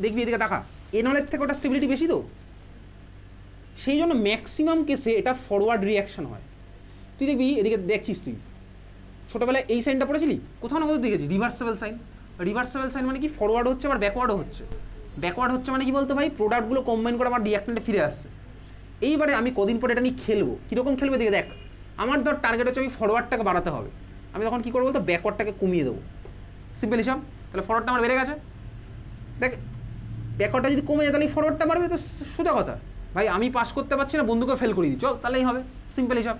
দেখবি এদিকে দেখা, এনলের থেকে ওটা স্টেবিলিটি বেশি, তো সেই জন্য ম্যাক্সিমাম কেসে এটা ফরওয়ার্ড রিয়াকশন হয়। তুই দেখবি এদিকে দেখছিস, তুই ছোটোবেলায় এই সাইনটা পড়েছিলি, কোথাও না কোথাও দেখেছি রিভার্সেবল সাইন। রিভার্সেবল সাইন মানে কি, ফরওয়ার্ড হচ্ছে আবার ব্যাকওয়ার্ডও হচ্ছে। ব্যাকওয়ার্ড হচ্ছে মানে কি বলতো ভাই, প্রোডাক্টগুলো কম্বাইন করে আমার রিয়াক্টেন্টে ফিরে আসছে। এইবারে আমি কদিন পরে এটা নিয়ে খেলবো, কীরকম খেলবে দিকে দেখ। আমার ধর টার্গেট হচ্ছে আমি ফরওয়ার্ডটাকে বাড়াতে হবে, আমি তখন কী করবো বলতো, ব্যাকওয়ার্ডটাকে কমিয়ে দেবো। সিম্পল হিসাব, তাহলে ফরওয়ার্ডটা আমার বেড়ে গেছে। দেখ ব্যাকওয়ার্ডটা যদি কমে যায় তাহলে ফরওয়ার্ডটা বাড়বে, তো সোজা কথা ভাই। আমি পাস করতে পারছি না, বন্ধুকে ফেল করে দিই, চল তাহলেই হবে, সিম্পল হিসাব,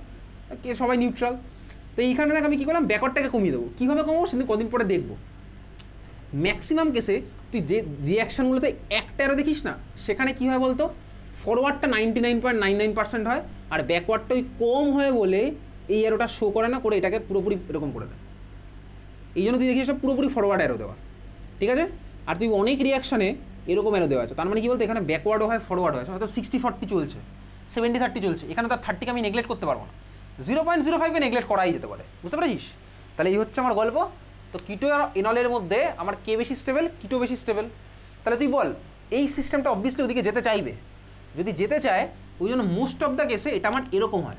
কে সবাই নিউট্রাল। তো এইখানে দেখ আমি কী করলাম, ব্যাকওয়ার্ডটাকে কমিয়ে দেবো। কীভাবে কমাবো সেদিন কদিন পরে দেখবো। ম্যাক্সিমাম কেসে তুই যে রিয়াকশানগুলোতে একটা অ্যারো দেখিস না, সেখানে কী হয় বলতো, ফরওয়ার্ডটা 99.99% হয়, আর ব্যাকওয়ার্ডটা ওই কম হয় বলে এই অ্যারোটা শো করে না, করে এটাকে পুরোপুরি এরকম করে দেয়। এই জন্য তুই দেখিস সব পুরোপুরি ফরওয়ার্ড অ্যারো দেওয়া, ঠিক আছে। আর তুই অনেক রিয়াকশানে এরকম অ্যারো দেওয়া আছে, তার মানে কি বলতো, এখানে ব্যাকওয়ার্ডও হয় ফরওয়ার্ড হয়, হয়তো 60-40 চলছে, 70-30 চলছে, এখানে তার 30কে আমি নেগলেক্ট করতে পারবো না, 0.05কে নেগলেক্ট করাই যেতে পারে, বুঝতে পারছিস। তাহলে এই হচ্ছে আমার গল্প। তো কিটো আর এনলের মধ্যে আমার কে বেশি স্টেবল, কিটো বেশি স্টেবল। তাহলে তুই বল, এই সিস্টেমটা অবভিয়াসলি ওদিকে যেতে চাইবে, যদি যেতে চায় ওই জন্য মোস্ট অফ দ্য কেসে এটা আমার এরকম হয়,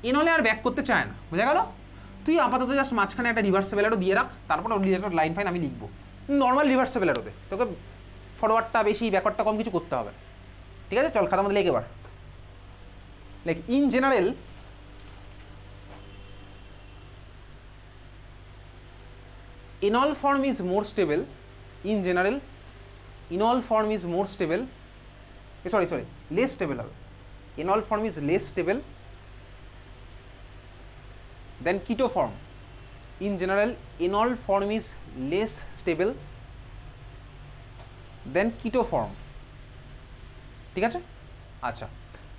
এনলে আর ব্যাক করতে চায় না, বোঝা গেল। তুই আপাতত জাস্ট মাঝখানে একটা রিভার্সেবল অ্যারো দিয়ে রাখ, তারপর ওর রিলেটেড লাইন ফাইন আমি লিখবো, নর্মাল রিভার্সেবল অ্যারোতে তোকে ফরওয়ার্ডটা বেশি ব্যাকওয়ার্ডটা কম কিছু করতে হবে, ঠিক আছে। চল খাতার মধ্যে লেখ এবার, like in general enol form is more stable in general, enol form is more stable, sorry less stable হবে, enol form is less stable than keto form. In general enol form is less stable than keto form, ঠিক আছে। আচ্ছা,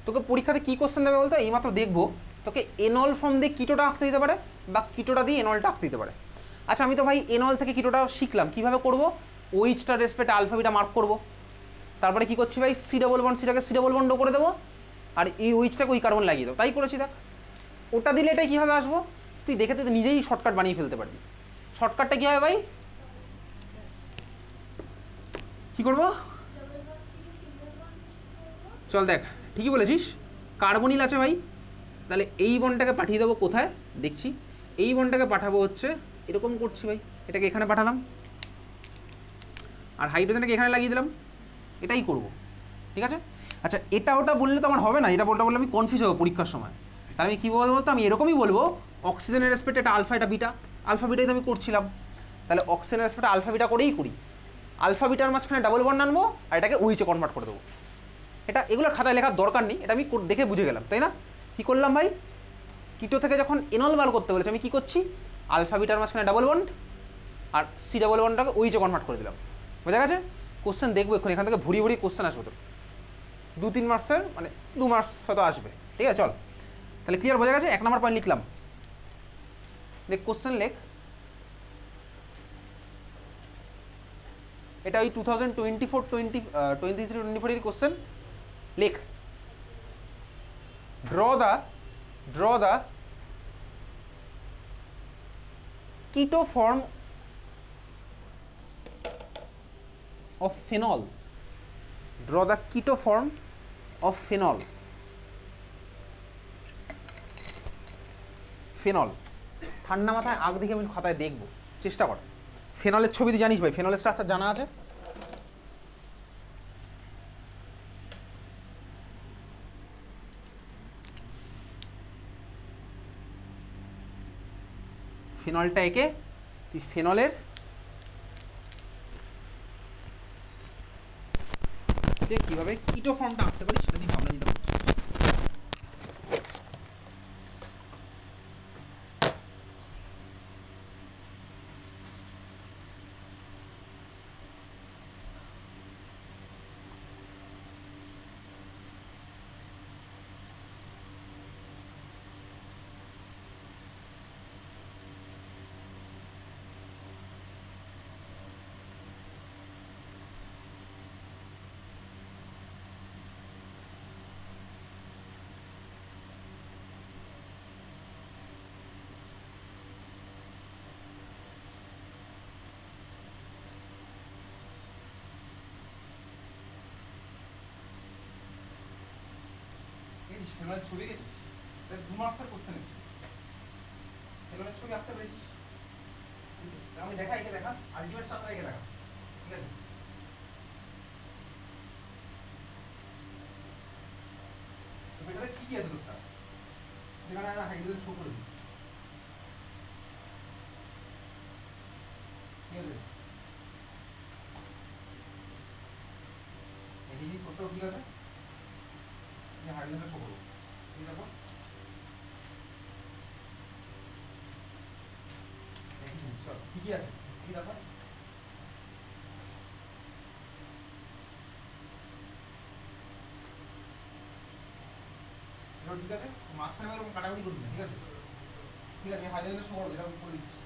তোকে পরীক্ষাতে কী question দেবে বলতো, এইমাত্র দেখবো তোকে এনল ফর্ম দিয়ে কিটোটা আঁকতে দিতে পারে, বা কিটোটা দিয়ে এনলটা আঁকতে দিতে পারে। আচ্ছা, আমি তো ভাই এনল থেকে কিটোটা শিখলাম, কীভাবে করবো, ওইচটার রেসপেক্টে আলফা বিটা মার্ক করবো, তারপরে কী করছি ভাই, সি ডবল বন্ড সিটাকে সি ডবল বন্ডও করে দেবো, আর এই ওইচটাকে ওই কার্বন লাগিয়ে দেবো, তাই করেছি। দেখ ওটা দিলে এটাই কীভাবে আসবো, তুই দেখে তুই নিজেই শর্টকাট বানিয়ে ফেলতে পারবি। শর্টকাটটা কী হবে ভাই, কী করবো, চল দেখ, ঠিকই বলেছিস, কার্বনিল আছে ভাই, তাহলে এই বনটাকে পাঠিয়ে দেবো কোথায়, দেখছি এই বনটাকে পাঠাবো হচ্ছে এরকম করছি ভাই, এটাকে এখানে পাঠালাম, আর হাইড্রোজেনটাকে এখানে লাগিয়ে দিলাম, এটাই করব, ঠিক আছে। আচ্ছা, এটা ওটা বললে তো আমার হবে না, এটা বলতে বললে আমি কনফিউজ হবো পরীক্ষার সময়। তাহলে আমি কী বলবো বলতো, আমি এরকমই বলবো, অক্সিজেনের রেসপেক্টে এটা আলফা, এটা বিটা, আলফা বিটাই তো আমি করছিলাম, তাহলে অক্সিজেনের রেসপেক্টে আলফা বিটা করেই করি, আলফা বিটার মাঝখানে ডাবল বন্ড আনবো, আর এটাকে ওইচে কনভার্ট করে দেবো। এটা এগুলো খাতায় লেখার দরকার নেই, এটা আমি দেখে বুঝে গেলাম, তাই না। কী করলাম ভাই, কিটো থেকে যখন এনল বার করতে বলেছে আমি কী করছি, আলফা বিটার মাঝখানে ডাবল বন্ড, আর সি ডাবল বন্ডটাকে ওইচে কনভার্ট করে দিলাম, বোঝা গেছে। কোশ্চেন দেখবো এখন, এখান থেকে ভুড়ি ভুড়ি কোশ্চেন আসবে তোর, 2-3 মার্কসের, মানে 2 মার্কস হয়তো আসবে, ঠিক আছে। চল তাহলে ক্লিয়ার, বোঝা গেছে। 1 নম্বর পয়েন্ট লিখলাম, দেখ কোশ্চেন লেখ, এটা ওই 2023-24 কোশ্চেন লেখ। draw the keto form of phenol, draw the keto form of phenol, phenol, ঠান্ডা মাথায় আগ দেখে আমি খাতায় দেখবো, চেষ্টা কর। ফেনলের ছবি তুই জানিস ভাই, ফেনলের স্ট্রাকচার জানা আছে, ফেনলটা এঁকে তুই ফেনলের কীভাবে কিটো ফর্মটা আঁকতে পারিস সেটা তুই ভাবনা চিন্তা করছিস। ফেনলের ছবি গেছিস, 2 মার্কসের কোশ্চেন এসেছে, ফেনলের ছবি আঁকতে পেরেছিস? আমি দেখা, একে দেখা, আলটিমেট স্ট্রাকচার একে দেখা, ঠিক আছে? তো এটাতে কি কি আছে তোরটা? সেখানে একটা হাইড্রোজেন শো করে দিই, ঠিক আছে? এই জিনিস তোরটাও ঠিক আছে, হাইড্রোজেনটা শো করবো, ঠিক আছে? কি কি আছে কি দেখো, ঠিক আছে? মাঝখানে এরকম কাটাকুটি করবি না, ঠিক আছে? ঠিক আছে, হাইড্রোজেনের শো করবো, এটা করে দিচ্ছি,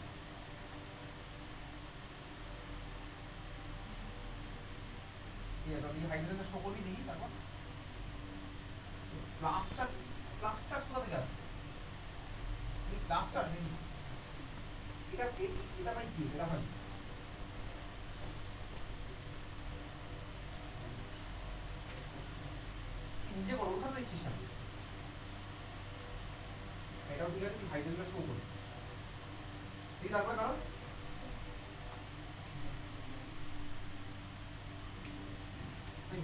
ঠিক আছে? আপনি হাইড্রোজেনের শো করবি দেখি, তারপর প্লাস চার্জ কোথা থেকে আসছে? প্লাস চার্জ দেখি, এটা ভাই কি, এটা ভাই নিজে বড় কথা দেখছিস না, এটাও ঠিক আছে, তুই হাইড্রোজেনের শো করবি, ঠিক? তারপরে কারণ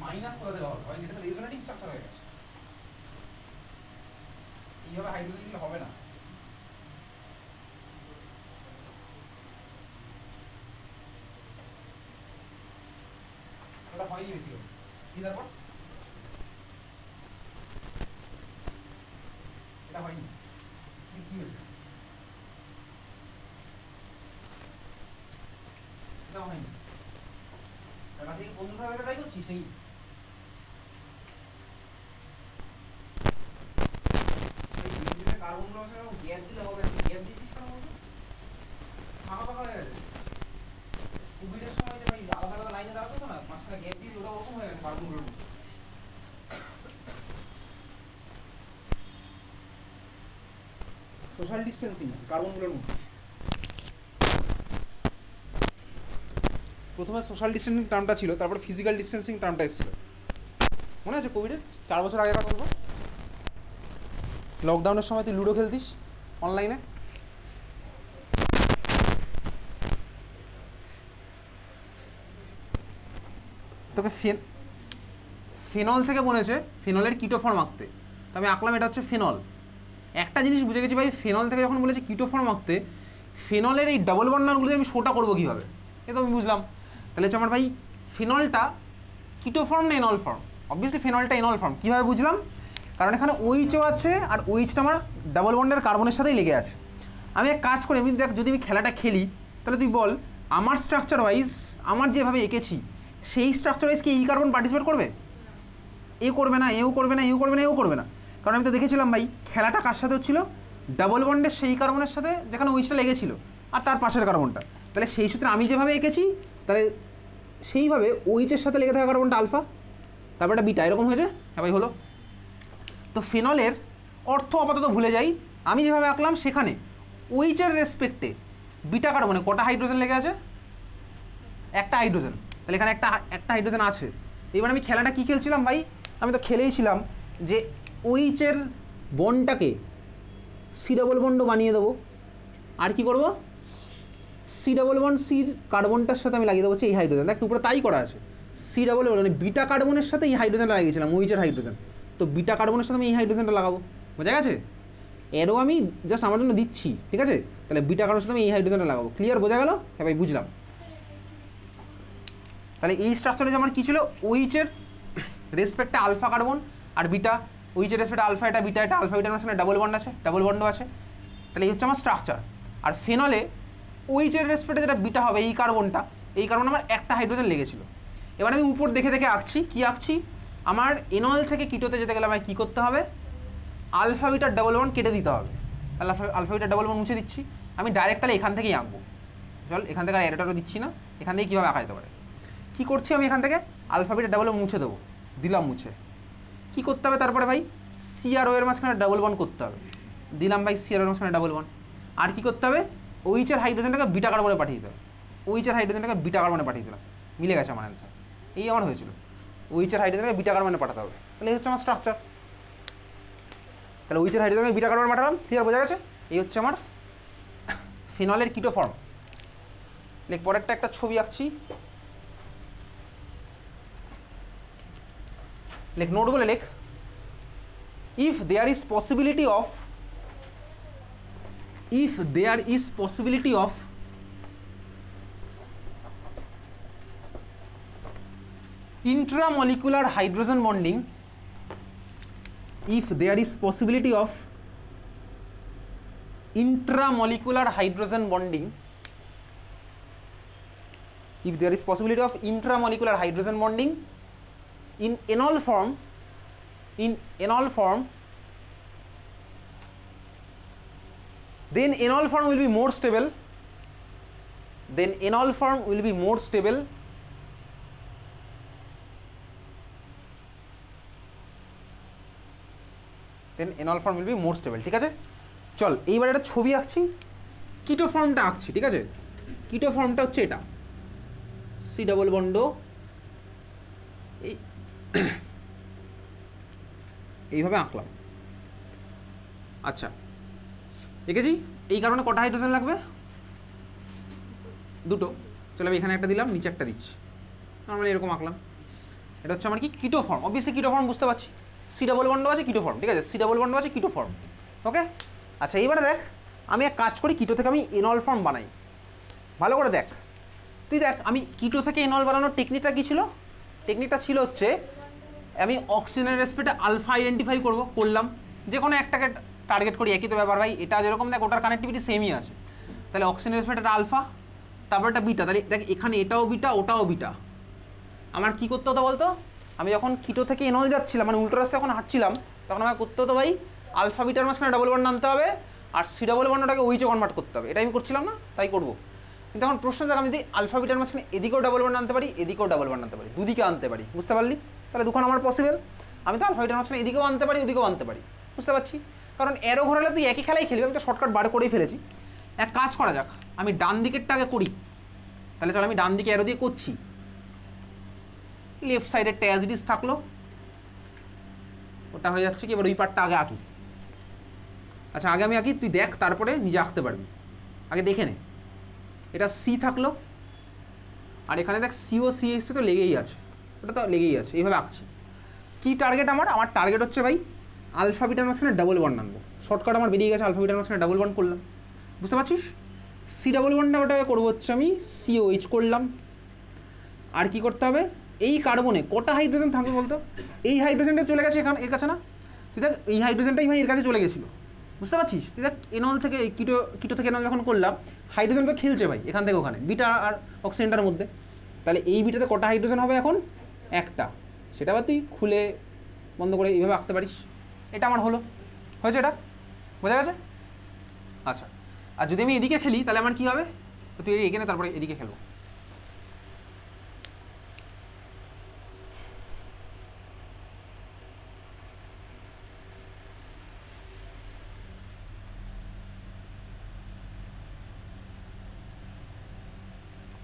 মাইনাস কোথা থেকে হবে ভাই? এটা তো রেজোনেটিং স্ট্রাকচার হয়ে গেছে, এইভাবে হাইড্রোজেন দিলে হবে না, ওটা হয়নি বেসিক্যালি, ঠিক? তারপর এটা হয়নি, কি হয়েছে? এটা হয়নি, তারপর থেকে বন্ধু থাকা ট্রাই করছি, সেই কার্বন গুলো গ্যাপ দিলে হবে না, গ্যাপ দিয়েছিস কেন বলতো? ফাঁকা ফাঁকা হয়ে গেছে, কোভিডের সময় যে ভাই আলাদা আলাদা লাইনে দাঁড়াতো না, মাঝখানে গ্যাপ দিয়ে ওটা ওরকম হয়ে গেছে কার্বন গুলোর মধ্যে। সোশ্যাল ডিস্টেন্সিং কার্বনগুলোর মধ্যে, প্রথমে সোশ্যাল ডিস্টেন্সিং টার্মটা ছিল, তারপর ফিজিক্যাল ডিস্টেন্সিং টার্মটা এসেছিল, মনে আছে? কোভিডের 4 বছর আগেকার গল্প, লকডাউনের সময় তুই লুডো খেলতিস অনলাইনে, তোকে ফেনল থেকে বলেছে ফেনলের কিটোফর্ম আঁকতে, তো আমি আঁকলাম, এটা হচ্ছে ফেনল। একটা জিনিস বুঝে গেছি ভাই, ফেনল থেকে যখন বলেছে কিটোফর্ম আঁকতে, ফেনলের এই ডাবল বন্ডগুলো আমি শোটা করবো কীভাবে, এ তো আমি বুঝলাম। তাহলে হচ্ছে আমার ভাই ফেনলটা কিটোফর্ম না এনল ফর্ম? অবভিয়াসলি ফেনলটা এনল ফর্ম। কীভাবে বুঝলাম? কারণ এখানে ওইচও আছে, আর ওইচটা আমার ডাবল বন্ডের কার্বনের সাথেই লেগে আছে। আমি এক কাজ করি, আমি দেখ, যদি আমি খেলাটা খেলি, তাহলে তুই বল, আমার স্ট্রাকচার ওয়াইজ, আমার যেভাবে এঁকেছি সেই স্ট্রাকচার ওয়াইজ কি এই কার্বন পার্টিসিপেট করবে? এ করবে না, এও করবে না, এও করবে না, এও করবে না। কারণ আমি তো দেখেছিলাম ভাই, খেলাটা কার সাথে হচ্ছিল? ডাবল বন্ডের সেই কার্বনের সাথে যেখানে ওইচটা লেগেছিল, আর তার পাশের কার্বনটা। তাহলে সেই সূত্রে আমি যেভাবে এঁকেছি, তাহলে সেইভাবে ওইচের সাথে লেগে থাকা কার্বনটা আলফা, তারপর এটা বিটা, এরকম হয়েছে। হ্যাঁ ভাই, হলো। তো ফেনলের অর্থ আপাতত ভুলে যাই, আমি যেভাবে আঁকলাম সেখানে ওইচের রেসপেক্টে বিটা কার্বনে কটা হাইড্রোজেন লেগে আছে? একটা হাইড্রোজেন। তাহলে এখানে একটা হাইড্রোজেন আছে। এবার আমি খেলাটা কী খেলছিলাম ভাই? আমি তো খেলেইছিলাম যে ওইচের বন্ডটাকে সি ডাবল বন্ডও বানিয়ে দেবো, আর কি করব, সি ডাবল বন্ড সির কার্বনটার সাথে আমি লাগিয়ে দেবো হচ্ছে এই হাইড্রোজেন। দেখ, উপরে তাই করা আছে, সি ডাবল বন্ড, মানে বিটা কার্বনের সাথে এই হাইড্রোজেনটা লাগিয়েছিলাম, ওইচের হাইড্রোজেন। তো বিটা কার্বনের সাথে আমি এই হাইড্রোজেনটা লাগাবো, বোঝা গেছে? এরও আমি জাস্ট আমার জন্য দিচ্ছি, ঠিক আছে? তাহলে বিটা কার্বনের সাথে আমি এই হাইড্রোজেনটা লাগাবো। ক্লিয়ার, বোঝা গেল? হ্যাঁ ভাই, বুঝলাম। তাহলে এই স্ট্রাকচারে যে আমার কী ছিল, ওইচের রেসপেক্টে আলফা কার্বন আর বিটা, ওইচের রেসপেক্টে আলফা, এটা বিটা, এটা আলফা বিটার মাঝখানে ডাবল বন্ড আছে, ডাবল বন্ডও আছে। তাহলে এই হচ্ছে আমার স্ট্রাকচার। আর ফেনলে ওইচের রেসপেক্টে যেটা বিটা হবে, এই কার্বনটা, এই কার্বন আমার একটা হাইড্রোজেন লেগেছিল। এবার আমি উপর দেখে দেখে আঁকছি, কি আঁকছি? আমার এনল থেকে কিটোতে যেতে গেলে আমায় কী করতে হবে? আলফা বিটার ডাবল বন্ড কেটে দিতে হবে। তাহলে আলফা বিটার ডাবল বন্ড মুছে দিচ্ছি। আমি ডাইরেক্ট তাহলে এখান থেকেই আঁকবো। চল, এখান থেকে আর এরোটারও দিচ্ছি না, এখান থেকে কীভাবে আঁকা যেতে পারে। কী করছি আমি? এখান থেকে আলফা বিটার ডাবল মুছে দেবো, দিলাম মুছে। কী করতে হবে তারপরে ভাই? সি আর ও এর মাঝখানে ডাবল বন্ড করতে হবে, দিলাম ভাই সি আর ওর মাঝখানে ডাবল বন্ড। আর কী করতে হবে? ওইচের হাইড্রোজেনটাকে বিটা কার্বনে পাঠিয়ে দিতে হবে, ওইচের হাইড্রোজেনটাকে বিটা কার্বনে পাঠিয়ে দিলাম, মিলে গেছে আমার অ্যান্সার। এই আমার হয়েছিল, ওইচের হাইড্রোজেনটাকে বিটা কার্বনে পাঠাতে হবে। তাহলে এই হচ্ছে আমার স্ট্রাকচার। তাহলে ওইচের হাইড্রোজেনকে বিটা কার্বন পাঠালাম, ক্লিয়ার, বোঝা গেছে? এই হচ্ছে আমার ফিনলের কিটো ফর্ম। লেখ পরেরটা একটা ছবি আঁকছি, লেখ নোট বলে লেখ, if there is possibility of intramolecular hydrogen bonding, if there is possibility of intramolecular hydrogen bonding, if there is possibility of intramolecular hydrogen bonding in enol form, then enol form will be more stable, then enol form will be more stable, then enol form will be more stable, ঠিক আছে? চল এইবার একটা ছবি আঁকছি, কিটো ফর্মটা আঁকছি, ঠিক আছে? কিটো ফর্মটা হচ্ছে এটা, সি ডাবল বন্ড, এইভাবে আঁকলাম। আচ্ছা, দেখেছি এই কারণে কটা হাইড্রোজেন লাগবে? দুটো। চলো আমি এখানে একটা দিলাম, নিচে একটা দিচ্ছি, নর্মালি এরকম আঁকলাম। এটা হচ্ছে আমার কি কিটো ফর্ম, অবভিয়াসলি কিটো ফর্ম বুঝতে পারছি, সি ডাবল বন্ড আছে কিটো ফর্ম, ঠিক আছে? সি ডাবল বন্ড আছে কিটো ফর্ম, ওকে? আচ্ছা এইবারে দেখ, আমি এক কাজ করি, কিটো থেকে আমি এনল ফর্ম বানাই। ভালো করে দেখ, তুই দেখ আমি কিটো থেকে এনল বানানোর টেকনিকটা কী ছিল? টেকনিকটা ছিল হচ্ছে আমি অক্সিজেনের রেসপেক্টে আলফা আইডেন্টিফাই করলাম, যে কোনো একটাকে টার্গেট করি, একই তো ব্যাপার ভাই, এটা যেরকম দেখ ওটার কানেক্টিভিটি সেমই আছে, তাহলে অক্সিজেনের রেসপেক্টে একটা আলফা, তারপর একটা বিটা, তাহলে দেখ এখানে এটাও বিটা ওটাও বিটা। আমার কী করতে হতো বলতো, আমি যখন কিটো থেকে এনল যাচ্ছিলাম, মানে উল্টো রাস্তায় যখন হাঁটছিলাম, তখন আমার করতে হতো ভাই আলফা বিটার মাঝখানে ডাবল বন্ড আনতে হবে, আর সি ডাবল বন্ডটাকে ওইচে কনভার্ট করতে হবে। এটা আমি করছিলাম না, তাই করবো। কিন্তু এখন প্রশ্ন দেখ, আমি যদি আলফা বিটার মাঝখানে এদিকেও ডাবল বন্ড আনতে পারি, এদিকেও ডাবল বন্ড আনতে পারি, দুদিকে আনতে পারি, বুঝতে পারলি? তাহলে দুখান আমার পসিবল। আমি তো আলফা বিটার মাঝখানে এদিকেও আনতে পারি, ওদিকেও আনতে পারি, বুঝতে পারছি? কারণ অ্যারো ঘোরালে তুই একই খেলাই খেলবি, আমি তো শর্টকাট বার করেই ফেলেছি। এক কাজ করা যাক, আমি ডান দিকেরটা আগে করি, তাহলে চল আমি ডান দিকে অ্যারো দিয়ে করছি, লেফট সাইডের অ্যাজ ইট ইজ থাকলো, ওটা হয়ে যাচ্ছে কি, এবার ওই পার্টটা আগে আঁকি। আচ্ছা আগে আমি আঁকি, তুই দেখ, তারপরে নিজে আঁকতে পারবি, আগে দেখে নে। এটা সি থাকলো, আর এখানে দেখ সিও সিএইচ তো লেগেই আছে, ওটা তো লেগেই আছে, এইভাবে আঁকছি। কি টার্গেট আমার? আমার টার্গেট হচ্ছে ভাই আলফা বিটার মাঝখানে ডাবল বন্ড আনবো। শর্টকাট আমার বেরিয়ে গেছে, আলফা বিটার মাঝখানে ডাবল বন্ড করলাম, বুঝতে পারছিস? সি ডাবল বন্ডটা ওটাকে করবো হচ্ছে আমি সিওএইচ করলাম। আর কি করতে হবে, এই কার্বনে কটা হাইড্রোজেন থাকবে বলতো? এই হাইড্রোজেনটা চলে গেছে এখানে, এর কাছে না? তুই দেখ এই হাইড্রোজেনটাই ভাই এর কাছে চলে গেছিলো, বুঝতে পারছিস? তুই দেখ এনল থেকে কিটো থেকে এনল যখন করলাম, হাইড্রোজেন তো খেলছে ভাই এখান থেকে ওখানে, বিটা আর অক্সিজেনটার মধ্যে। তাহলে এই বিটাতে কটা হাইড্রোজেন হবে এখন? একটা। সেটা আবার তুই খুলে বন্ধ করে এইভাবে আঁকতে পারিস। এটা আমার হলো, হয়েছে? এটা বোঝা গেছে? আচ্ছা, আর যদি আমি এদিকে খেলি তাহলে আমার কী হবে? তো তুই এখানে তারপরে এদিকে খেলবো।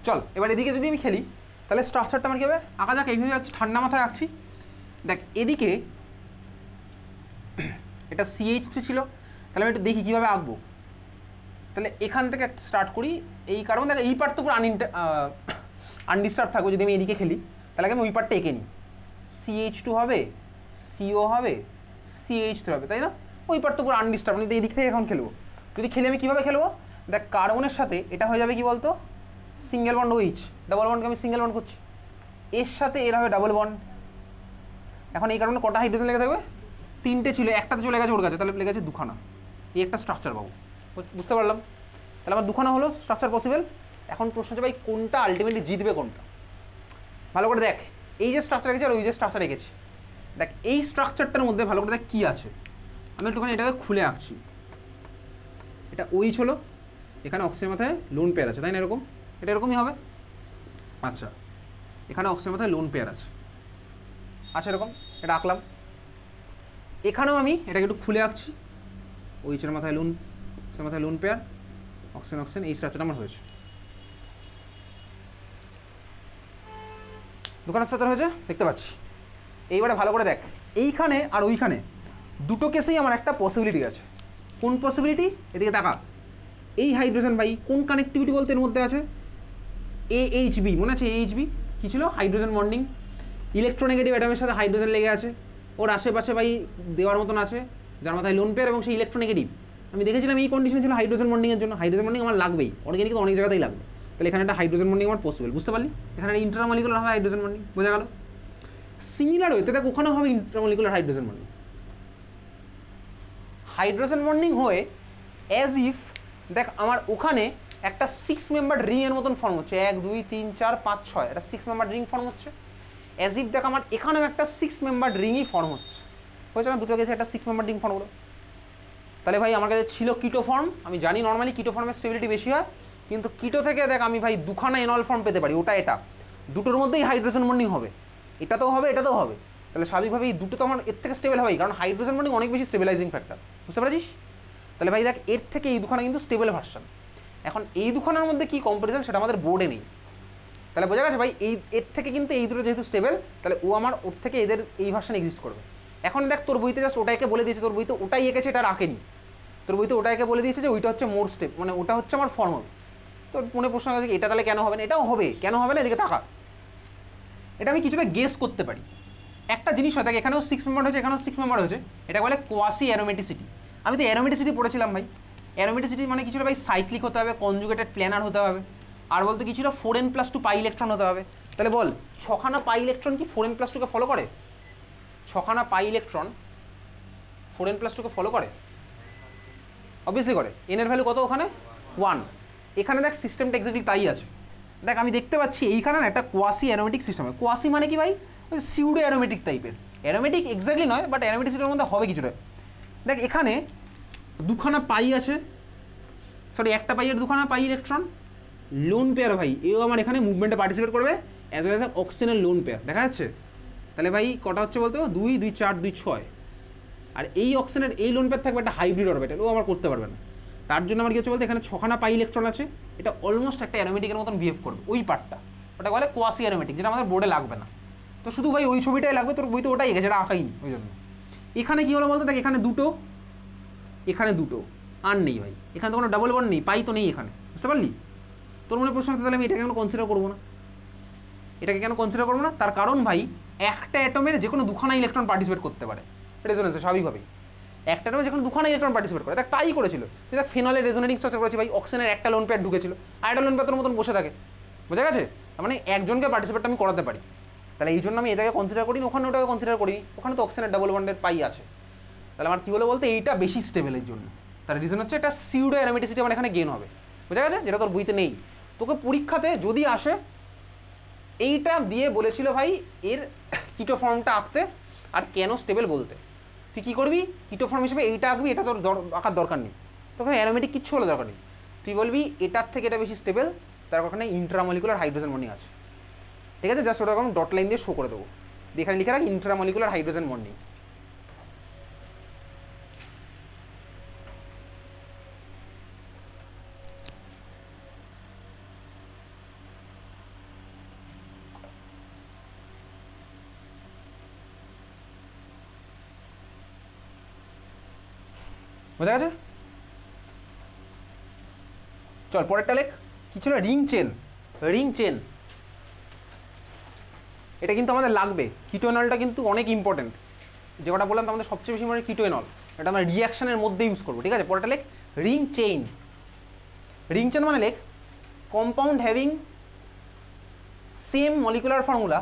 চল এবার এদিকে যদি আমি খেলি তাহলে স্ট্রাকচারটা আমার কী হবে? আঁকা যাক, এইভাবে আঁকছি, ঠান্ডা মাথায় আঁকছি। দেখ এদিকে এটা CH3 ছিল, তাহলে আমি একটু দেখি কীভাবে আঁকবো। তাহলে এখান থেকে স্টার্ট করি, এই কারণ দেখ এই পার্ট তো পুরো আনডিস্টার্ব থাকবো। যদি আমি এদিকে খেলি তাহলে আমি ওই পার্টটা এঁকে নিই, CH2 হবে, CO হবে, CH3 হবে, তাই না? ওই পার্ট তো পুরো আনডিস্টার্ব, আমি এই দিক থেকে এখন খেলবো। যদি খেলে আমি কীভাবে খেলবো? দেখ কার্বনের সাথে এটা হয়ে যাবে কি বলতো, সিঙ্গেল বন্ড ওইচ, ডাবল বন্ডকে আমি সিঙ্গেল বন্ড করছি, এর সাথে এর হবে ডাবল বন্ড। এখন এই কারণে কটা হাইড্রোজেন লেগে থাকবে? তিনটে ছিল, একটা তো চলে গেছে ওর কাছে, তাহলে লেগে গেছে দুখানা। এই একটা স্ট্রাকচার পাবো, বুঝতে পারলাম? তাহলে আমার দুখানা হলো স্ট্রাকচার পসিবল। এখন প্রশ্ন হচ্ছে ভাই কোনটা আলটিমেটলি জিতবে কোনটা? ভালো করে দেখ, এই যে স্ট্রাকচার রেখেছি আর ওই যে স্ট্রাকচার রেখেছি, দেখ এই স্ট্রাকচারটার মধ্যে ভালো করে দেখ কী আছে। আমি একটুখানি এটাকে খুলে আঁকছি। এটা ওইচ হলো, এখানে অক্সিজেনের মাথায় লোন পেয়ার আছে, তাই না? এরকম, এটা এরকমই হবে। আচ্ছা, এখানে অক্সিজেনের মাথায় লোন পেয়ার আছে, আচ্ছা এরকম এটা আঁকলাম। এখানেও আমি এটাকে একটু খুলে আঁকছি, ওইচের মাথায় লোন পেয়ার, অক্সিজেন, এই স্ট্রাকচারটা আমার হয়েছে। দুখানা স্ট্রাকচার হয়েছে, দেখতে পাচ্ছি। এইবারে ভালো করে দেখ, এইখানে আর ওইখানে দুটো কেসেই আমার একটা পসিবিলিটি আছে। কোন পসিবিলিটি? এদিকে তাকা, এই হাইড্রোজেন ভাই কোন কানেক্টিভিটি বলতে এর মধ্যে আছে AHB, মনে আছে AHB কী ছিল? Hydrogen bonding. ইলেকট্রোনেগেটিভ অ্যাটমের সাথে হাইড্রোজেন লেগে আছে, ওর আশেপাশে ভাই দেওয়ার মতন আছে, যার মাথায় লোন পেয়ার এবং সেই ইলেকট্রোনেগেটিভ। আমি দেখেছিলাম এই কন্ডিশন ছিল হাইড্রোজেন বন্ডিংয়ের জন্য। হাইড্রোজেন বন্ডিং আমার লাগবেই, অর্গানিক তো অনেক জায়গাতেই লাগবে। তাহলে এখানে একটা হাইড্রোজেন বন্ডিং আমার পসিবল, বুঝতে পারলি? এখানে একটা ইন্ট্রামলিকুলার হবে হাইড্রোজেন বন্ডিং, বোঝা গেল? সিমিলার হইতে দেখ ওখানেও হবে intramolecular hydrogen bonding. Hydrogen bonding হয়ে অ্যাজ ইফ দেখ আমার ওখানে একটা 6 মেম্বার রিংয়ের মতন ফর্ম হচ্ছে, 1 2 3 4 5 6, একটা 6 মেম্বার রিং ফর্ম হচ্ছে। অ্যাজ ইফ দেখ আমার এখানেও একটা 6 মেম্বার রিংই ফর্ম হচ্ছে, হয়েছে না? দুটো গেছে একটা 6 মেম্বার রিং ফর্ম হলো। তাহলে ভাই আমার কাছে ছিল কিটো ফর্ম। আমি জানি নর্মালি কিটো ফর্মের স্টেবিলিটি বেশি হয়, কিন্তু কিটো থেকে দেখ আমি ভাই দুখানা এনল ফর্ম পেতে পারি, ওটা এটা দুটোর মধ্যেই হাইড্রোজেন বন্ডিং হবে, এটাতেও হবে এটাতেও হবে। তাহলে স্বাভাবিকভাবে এই দুটো তো আমার এর থেকে স্টেবল হবেই, কারণ হাইড্রোজেন বন্ডিং অনেক বেশি স্টেবিলাইজিং ফ্যাক্টর, বুঝতে পারছিস? তাহলে ভাই দেখ এর থেকে এই দুখানা কিন্তু স্টেবল ভার্সন। এখন এই দুখানার মধ্যে কী কম্পারিজন সেটা আমাদের বোর্ডে নেই। তাহলে বোঝা গেছে ভাই এই এর থেকে কিন্তু এই দুটো যেহেতু স্টেবল, তাহলে ও আমার ওর থেকে এদের এই ভার্সন এক্সিস্ট করবে। এখন দেখ তোর বইতে জাস্ট ওটাকে বলে দিয়েছে, তোর বইতে ওটাই এঁকেছে, এটা রাখেনি। তোর বইতে ওটাকে বলে দিয়েছে যে ওইটা হচ্ছে মোর স্টেপ, মানে ওটা হচ্ছে আমার ফর্মাল। তোর মনে প্রশ্ন আছে এটা তাহলে কেন হবে না? এটাও হবে, কেন হবে না? এদিকে টাকা, এটা আমি কিছুটা গেস করতে পারি। একটা জিনিস হয়, দেখ এখানেও 6 মেম্বার হয়েছে, এখানেও 6 মেম্বার হয়েছে, এটা বলে কোয়াসি অ্যারোমেটিসিটি। আমি তো অ্যারোমেটিসিটি পড়েছিলাম ভাই। অ্যারোমেটিসিটি মানে কিছু ভাই সাইক্লিক হতে হবে, কনজুগেটেড প্ল্যানার হতে হবে, আর বলতে কিছু 4n+2 পাই ইলেকট্রন হতে হবে। তাহলে বল 6খানা পাই ইলেকট্রন কি 4n+2 কে ফলো করে? 6খানা পাই ইলেকট্রন 4n+2 কে ফলো করে? অবভিয়াসলি করে। এনের ভ্যালু কত ওখানে? 1। এখানে দেখ সিস্টেমটা এক্স্যাক্টলি তাই আছে। দেখ আমি দেখতে পাচ্ছি এইখানে না একটা কোয়াসি অ্যারোমেটিক সিস্টেম। কোয়াসি মানে কি ভাই? ওই সিউডো অ্যারোমেটিক টাইপের। অ্যারোমেটিক এক্স্যাক্টলি নয়, বাট অ্যারোমেটিক সিস্টেমের মধ্যে হবে কিছুটা। দেখ এখানে দুখানা পাই আছে, সরি একটা পাইয়ের দুখানা পাই ইলেকট্রন, লোন পেয়ার ভাই এও আমার এখানে মুভমেন্টে পার্টিসিপেট করবে অ্যাজ ওয়েল অ্যাজ অক্সিজেনের লোন পেয়ার, দেখা যাচ্ছে? তাহলে ভাই কটা হচ্ছে বলতে 2 2 4 2 6, আর এই অক্সিজেনের এই লোন পেয়ার থাকবে একটা হাইব্রিড অরবিটাল, ও আমার করতে পারবে না। তার জন্য আমার কি হচ্ছে বলতে এখানে 6খানা পাই ইলেকট্রন আছে, এটা অলমোস্ট একটা অ্যারোমেটিকের মতন বিহেভ করবে, ওই পার্টটা ওটা বলে কোয়াসি অ্যারোমেটিক, যেটা আমাদের বোর্ডে লাগবে না। তো শুধু ভাই ওই ছবিটাই লাগবে, তোর বইতে ওটাই গেছে, এটা আঁকাইনি ওই জন্য। এখানে কী হলো বলতে দেখ এখানে দুটো, এখানে দুটো, আর নেই ভাই এখানে তো কোনো ডাবল বন্ড নেই, পাই তো নেই এখানে, বুঝতে পারলি? তোর মনে প্রশ্ন হতে তাহলে আমি এটাকে কেন কনসিডার করবো না? এটাকে কেন কনসিডার করবো না? তার কারণ ভাই একটা অ্যাটমের যে কোনো দুখানা ইলেকট্রন পার্টিসিপেট করতে পারে রেজোনেন্সে, স্বাভাবিকভাবেই একটা অ্যাটমে যে কোনো দুখানা ইলেকট্রন পার্টিসিপেট করে। দেখ তাই করেছিল, দেখ ফিনলের রেজোনেটিং স্ট্রাকচার করেছে ভাই, অক্সিজেনের একটা লোন পেয়ার ঢুকেছিল, আর একটা লোন পেয়ার মতন বসে থাকে, বোঝা গেছে? মানে একজনকে পার্টিসিপেট আমি করাতে পারি। তাহলে এই জন্য আমি এটাকে কনসিডার করিনি, ওখানে ওটাকে কনসিডার করিনি, ওখানে তো অক্সিজেনের ডাবল বন্ডের পাই আছে। তাহলে আমার কী হলো বলতে এইটা বেশি স্টেবলের জন্য, তার রিজন হচ্ছে এটা সিউডো অ্যারোমেটিসিটি আমার এখানে গেন হবে, বোঝা গেছে? যেটা তোর বইতে নেই। তোকে পরীক্ষাতে যদি আসে এইটা দিয়ে বলেছিল ভাই এর কিটো ফর্মটা আঁকতে আর কেন স্টেবল বলতে, তুই কী করবি? কিটো ফর্ম হিসেবে এইটা আঁকবি, এটা তোর আঁকার দরকার নেই, তোকে অ্যারোমেটিক কিচ্ছু হলে দরকার নেই। তুই বলবি এটার থেকে এটা বেশি স্টেবল, তার ওখানে ইন্ট্রামলিকুলার হাইড্রোজেন বন্ডিং আছে, ঠিক আছে? জাস্ট ওটা আমি ডট লাইন দিয়ে শো করে দেবো, এখানে লিখে রাখ ইন্ট্রামলিকুলার হাইড্রোজেন বন্ডিং। বোঝা গেছে? চল পরেরটা লেখ। কি ছিল? Ring chain. রিং চেন এটা কিন্তু আমাদের লাগবে, কিটোএনলটা কিন্তু অনেক ইম্পর্টেন্ট। যে কটা বললাম তো আমাদের সবচেয়ে বেশি ইম্পর্টেন্ট কিটোএনল, এটা আমরা রিয়াকশনের মধ্যে ইউজ করবো, ঠিক আছে? পরেরটা লেখ রিং চেইন। রিং চেন মানে লেখ compound having same molecular formula,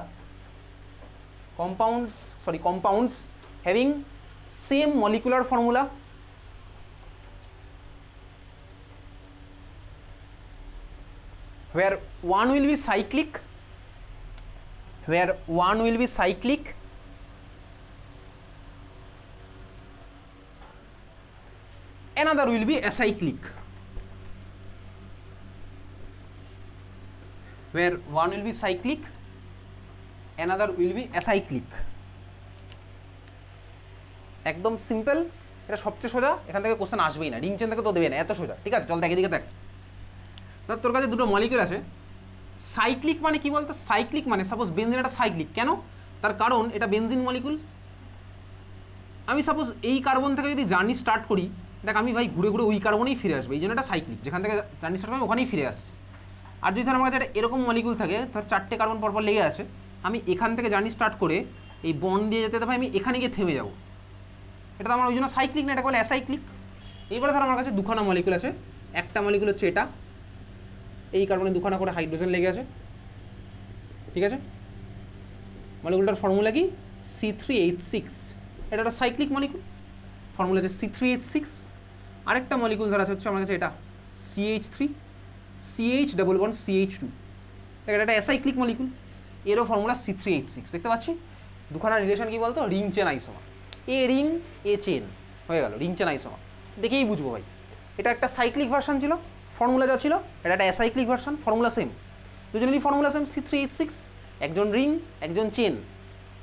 compounds having same molecular formula where one will be cyclic, another will be acyclic, where one will be cyclic, another will be acyclic। একদম simple, এটা সবচেয়ে সোজা, এখান থেকে question আসবেই না, রিং চেন থেকে তো দেবে না, এত সোজা, ঠিক আছে? চল দেখ এদিকে দেখ, তোর কাছে দুটো মলিকিউল আছে, সাইক্লিক মানে কি বলতো? সাইক্লিক মানে সাপোজ বেনজিন একটা সাইক্লিক, কেন? তার কারণ এটা বেনজিন মলিকুল, আমি সাপোজ এই কার্বন থেকে যদি জার্নি স্টার্ট করি, দেখ আমি ভাই ঘুরে ঘুরে ওই কার্বনেই ফিরে আসবে, এই জন্য এটা সাইক্লিক, যেখান থেকে জার্নি স্টার্ট হবে ওখানেই ফিরে আসছে। আর যদি ধর আমার কাছে একটা এরকম মলিকুল থাকে, ধর 4টে কার্বন পরপর লেগে আছে, আমি এখান থেকে জার্নি স্টার্ট করে এই বন্ড দিয়ে যেতে ভাই আমি এখানে গিয়ে থেমে যাবো, এটা তো আমার ওই জন্য সাইক্লিক না, এটা বলে অ্যাসাইক্লিক। এইবারে ধর আমার কাছে দুখানা মলিকুল আছে, একটা মলিকুল হচ্ছে এটা, এই কার্বনে দুখানা করে হাইড্রোজেন লেগে আছে, ঠিক আছে। মলিকুলটার ফর্মুলা কি C3H6, এটা একটা সাইক্লিক মলিকুল, ফর্মুলা হচ্ছে C3H6। আরেকটা মলিকুল ধরা হচ্ছে আমার কাছে এটা CH3, CH double bond CH2, এটা একটা অ্যাসাইক্লিক মলিকুল, এরও ফর্মুলা C3H6। দেখতে পাচ্ছি দুখানা রিলেশন কি বলতো, রিং চেন আইসোমার, এ রিং এ চেন হয়ে গেল, রিং চেন আইসোমার, দেখেই বুঝবো ভাই এটা একটা সাইক্লিক ভার্সন ছিল, ফর্মুলা যা ছিল, এটা একটা অ্যাসাইক্লিক ভার্সন, ফর্মুলা সেম, দুজনেরই ফর্মুলা সেম C3H6, একজন রিং একজন চেন,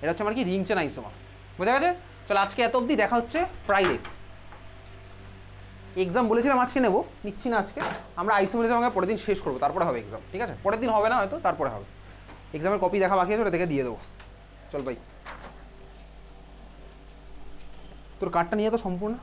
এটা হচ্ছে আমার কি রিং চেন আইসোমার, বোঝা গেছে। চলো আজকে এত অবধি, দেখা হচ্ছে ফ্রাইডে। এক্সাম বলেছিলাম আজকে নেবো, নিচ্ছি না আজকে, আমরা আইসোমেরিজম আমাকে পরের দিন শেষ করবো, তারপরে হবে এক্সাম, ঠিক আছে, পরের দিন হবে না হয়তো, তারপরে হবে। এক্সামের কপি দেখা বাকি আছে, ওটা দেখে দিয়ে দেবো। চল ভাই, তোর কার্ডটা নিয়ে তো সম্পূর্ণ